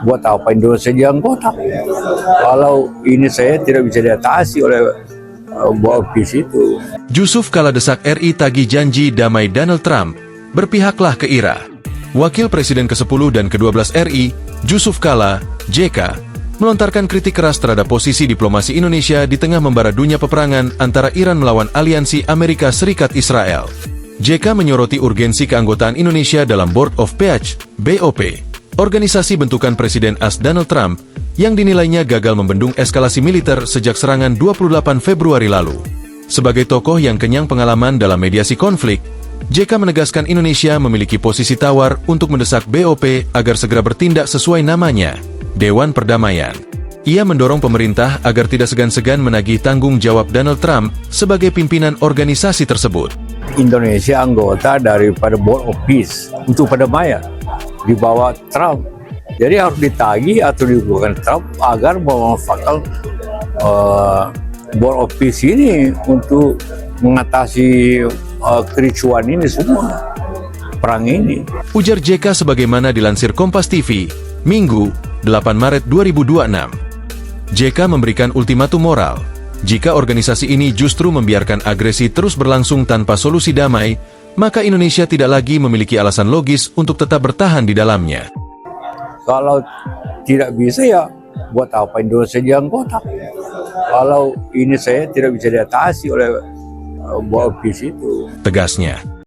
Buat apa Indonesia jadi anggota? Kalau ini saya tidak bisa diatasi oleh BOPIS itu. Jusuf Kala desak RI tagih janji damai Donald Trump, berpihaklah ke Iran. Wakil Presiden ke-10 dan ke-12 RI, Jusuf Kala, JK, melontarkan kritik keras terhadap posisi diplomasi Indonesia di tengah membara dunia peperangan antara Iran melawan aliansi Amerika Serikat Israel. JK menyoroti urgensi keanggotaan Indonesia dalam Board of Peace, BOP, organisasi bentukan Presiden AS Donald Trump, yang dinilainya gagal membendung eskalasi militer sejak serangan 28 Februari lalu. Sebagai tokoh yang kenyang pengalaman dalam mediasi konflik, JK menegaskan Indonesia memiliki posisi tawar untuk mendesak BOP agar segera bertindak sesuai namanya, Dewan Perdamaian. Ia mendorong pemerintah agar tidak segan-segan menagih tanggung jawab Donald Trump sebagai pimpinan organisasi tersebut. Indonesia anggota daripada Board of Peace untuk perdamaian di bawah Trump. Jadi harus ditagih atau dibutuhkan Trump agar memanfaatkan Board of Peace ini untuk mengatasi kericuan ini semua, perang ini. Ujar JK sebagaimana dilansir Kompas TV, Minggu, 8 Maret 2026. JK memberikan ultimatum moral. Jika organisasi ini justru membiarkan agresi terus berlangsung tanpa solusi damai, maka Indonesia tidak lagi memiliki alasan logis untuk tetap bertahan di dalamnya. Kalau tidak bisa ya buat apa Indonesia jadi anggota? Kalau ini saya tidak bisa diatasi oleh BOPIS itu. Tegasnya.